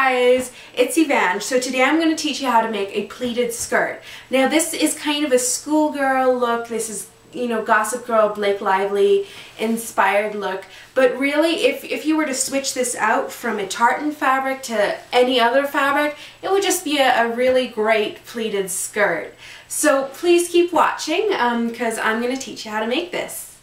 guys, it's Yvonne. So today I'm going to teach you how to make a pleated skirt. Now this is kind of a schoolgirl look. This is, you know, Gossip Girl, Blake Lively inspired look. But really, if you were to switch this out from a tartan fabric to any other fabric, it would just be a really great pleated skirt. So please keep watching because I'm going to teach you how to make this.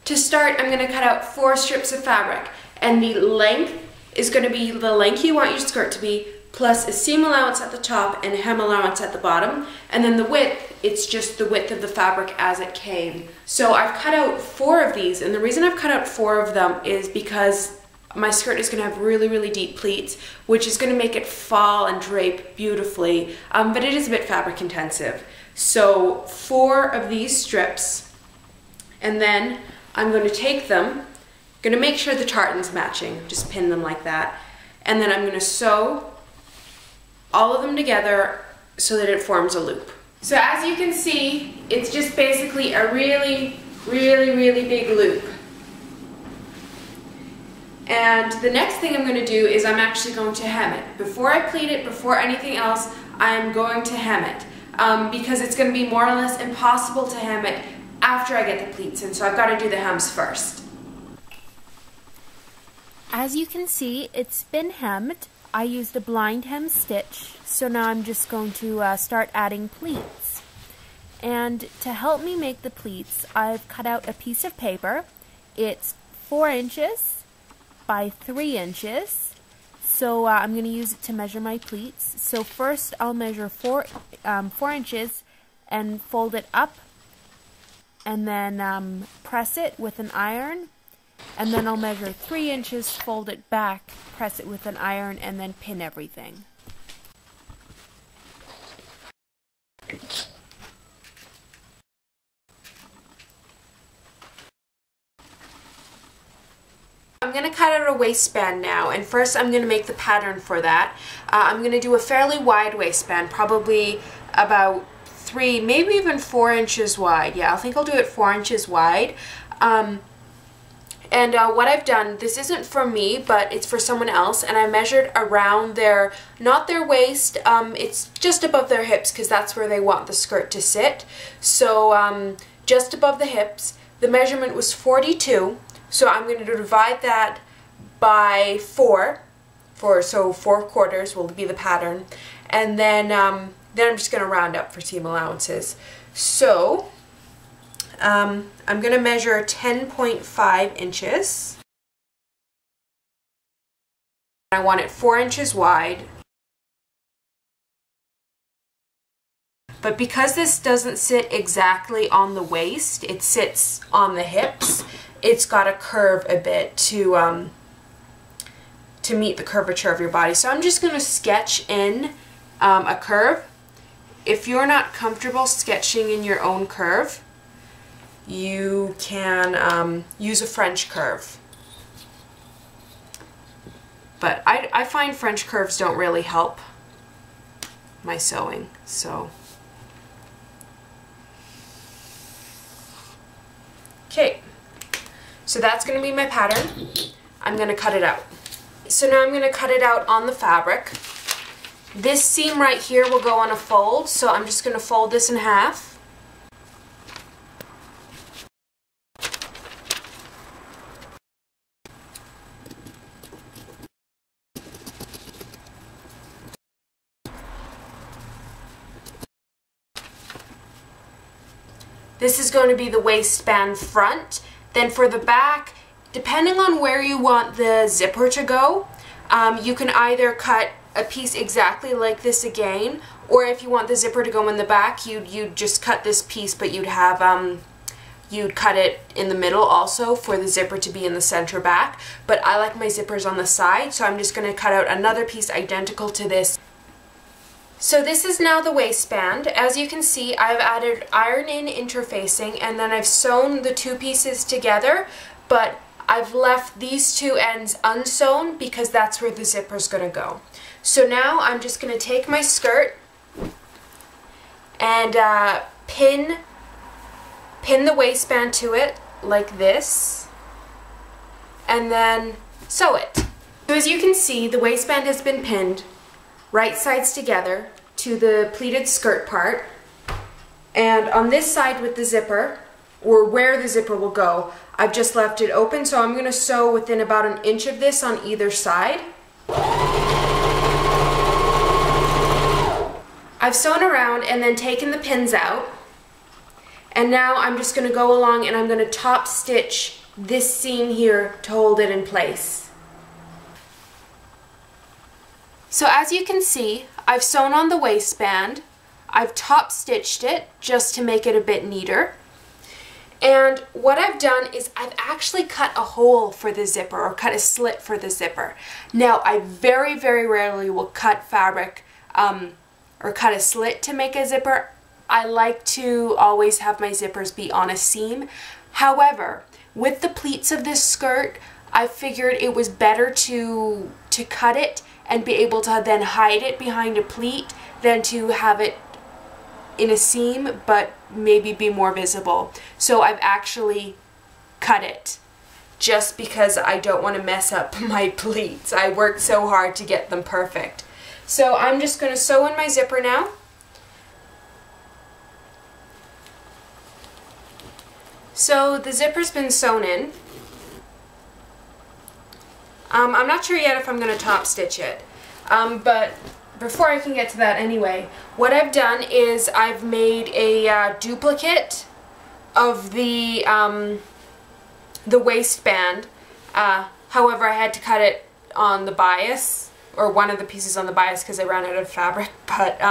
To start, I'm going to cut out 4 strips of fabric, and the length is going to be the length you want your skirt to be, plus a seam allowance at the top and a hem allowance at the bottom, and then the width, it's just the width of the fabric as it came. So I've cut out 4 of these, and the reason I've cut out 4 of them is because my skirt is going to have really, really deep pleats, which is going to make it fall and drape beautifully, but it is a bit fabric intensive. So 4 of these strips, and then I'm going to take them, going to make sure the tartan's matching, just pin them like that, and then I'm going to sew all of them together so that it forms a loop. So as you can see, it's just basically a really, really, really big loop. And the next thing I'm going to do is I'm actually going to hem it. Before I pleat it, before anything else, I'm going to hem it because it's going to be more or less impossible to hem it after I get the pleats in, so I've got to do the hems first. As you can see, it's been hemmed. I used a blind hem stitch, so now I'm just going to start adding pleats. And to help me make the pleats, I've cut out a piece of paper. It's 4 inches by 3 inches, so I'm going to use it to measure my pleats. So first I'll measure 4 inches and fold it up, and then press it with an iron. And then I'll measure 3 inches, fold it back, press it with an iron, and then pin everything. I'm going to cut out a waistband now, and first I'm going to make the pattern for that. I'm going to do a fairly wide waistband, probably about 3, maybe even 4 inches wide. Yeah, I think I'll do it 4 inches wide. And what I've done, this isn't for me, but it's for someone else, and I measured around their, not their waist, it's just above their hips because that's where they want the skirt to sit. So just above the hips, the measurement was 42, so I'm going to divide that by 4, so 4 quarters will be the pattern, and then I'm just going to round up for seam allowances. So I'm going to measure 10.5 inches. I want it 4 inches wide. But because this doesn't sit exactly on the waist, it sits on the hips, it's got to curve a bit to meet the curvature of your body. So I'm just going to sketch in a curve. If you're not comfortable sketching in your own curve, you can use a French curve. But I find French curves don't really help my sewing, so. Okay, so that's going to be my pattern. I'm going to cut it out. So now I'm going to cut it out on the fabric. This seam right here will go on a fold, so I'm just going to fold this in half. This is going to be the waistband front. Then for the back, depending on where you want the zipper to go, you can either cut a piece exactly like this again, or if you want the zipper to go in the back, you'd just cut this piece, but you'd have you'd cut it in the middle also for the zipper to be in the center back. But I like my zippers on the side, so I'm just going to cut out another piece identical to this. So this is now the waistband. As you can see, I've added iron-in interfacing, and then I've sewn the 2 pieces together, but I've left these 2 ends unsewn because that's where the zipper's going to go. So now I'm just going to take my skirt and pin the waistband to it like this, and then sew it. So as you can see, the waistband has been pinned right sides together to the pleated skirt part. And on this side with the zipper, or where the zipper will go, I've just left it open, so I'm going to sew within about an inch of this on either side. I've sewn around and then taken the pins out, and now I'm just going to go along and I'm going to top stitch this seam here to hold it in place. So as you can see, I've sewn on the waistband. I've top stitched it just to make it a bit neater. And what I've done is I've actually cut a hole for the zipper, or cut a slit for the zipper. Now I very, very rarely will cut fabric or cut a slit to make a zipper. I like to always have my zippers be on a seam. However, with the pleats of this skirt, I figured it was better to cut it and be able to then hide it behind a pleat than to have it in a seam but maybe be more visible. So I've actually cut it just because I don't want to mess up my pleats. I worked so hard to get them perfect. So I'm just going to sew in my zipper now. So the zipper's been sewn in. I'm not sure yet if I'm going to top stitch it, but before I can get to that anyway, what I've done is I've made a duplicate of the waistband. However, I had to cut it on the bias, or one of the pieces on the bias, because I ran out of fabric. But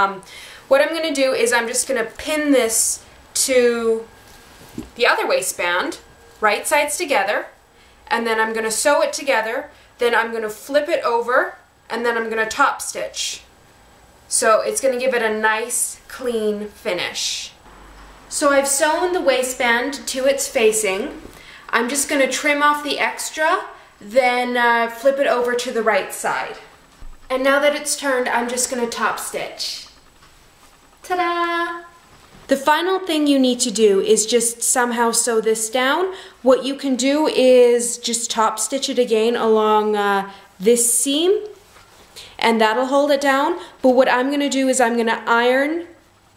what I'm going to do is I'm just going to pin this to the other waistband, right sides together, and then I'm going to sew it together. Then I'm going to flip it over, and then I'm going to top stitch. So it's going to give it a nice, clean finish. So I've sewn the waistband to its facing. I'm just going to trim off the extra, then flip it over to the right side. And now that it's turned, I'm just going to top stitch. Ta-da! The final thing you need to do is just somehow sew this down. What you can do is just top stitch it again along this seam, and that'll hold it down. But what I'm going to do is I'm going to iron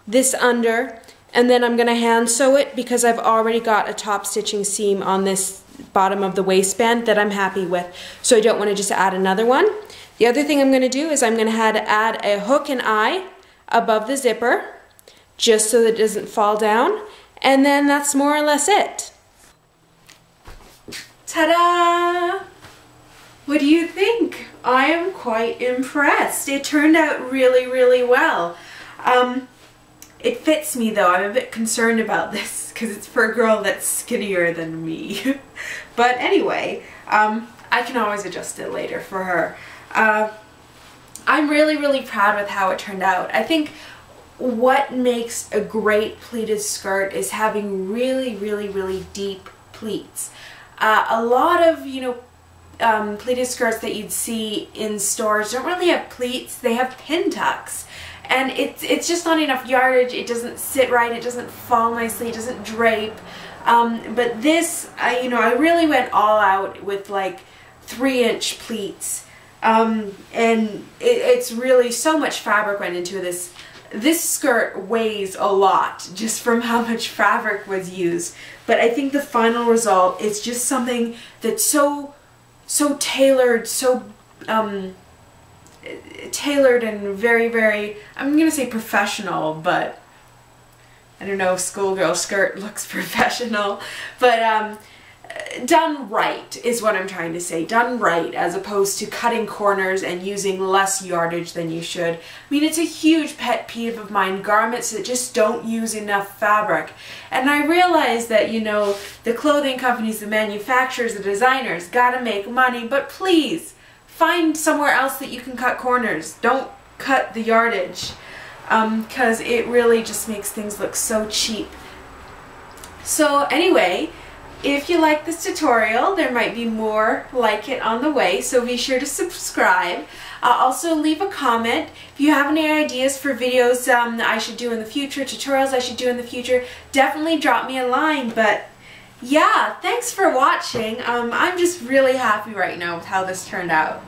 this under, and then I'm going to hand sew it because I've already got a top stitching seam on this bottom of the waistband that I'm happy with. So I don't want to just add another one. The other thing I'm going to do is I'm going to add a hook and eye above the zipper, just so that it doesn't fall down, and then that's more or less it. Ta-da! What do you think? I am quite impressed. It turned out really, really well. It fits me though. I'm a bit concerned about this because it's for a girl that's skinnier than me. But anyway, I can always adjust it later for her. I'm really, really proud with how it turned out. I think what makes a great pleated skirt is having really, really, really deep pleats. A lot of, pleated skirts that you'd see in stores don't really have pleats. They have pin tucks, and it's just not enough yardage. It doesn't sit right. It doesn't fall nicely. It doesn't drape. But this, I really went all out with like 3-inch pleats, and it's really so much fabric went into this. This skirt weighs a lot just from how much fabric was used, but I think the final result is just something that's so tailored, tailored and very, very, I'm gonna say professional, but I don't know if schoolgirl skirt looks professional, but done right is what I'm trying to say. Done right, as opposed to cutting corners and using less yardage than you should. I mean, it's a huge pet peeve of mine, garments that just don't use enough fabric. And I realize that, the clothing companies, the manufacturers, the designers gotta make money, but please find somewhere else that you can cut corners. Don't cut the yardage, because it really just makes things look so cheap. So anyway, if you like this tutorial, there might be more like it on the way, so be sure to subscribe. Also leave a comment. If you have any ideas for videos I should do in the future, tutorials I should do in the future, definitely drop me a line. But yeah, thanks for watching. I'm just really happy right now with how this turned out.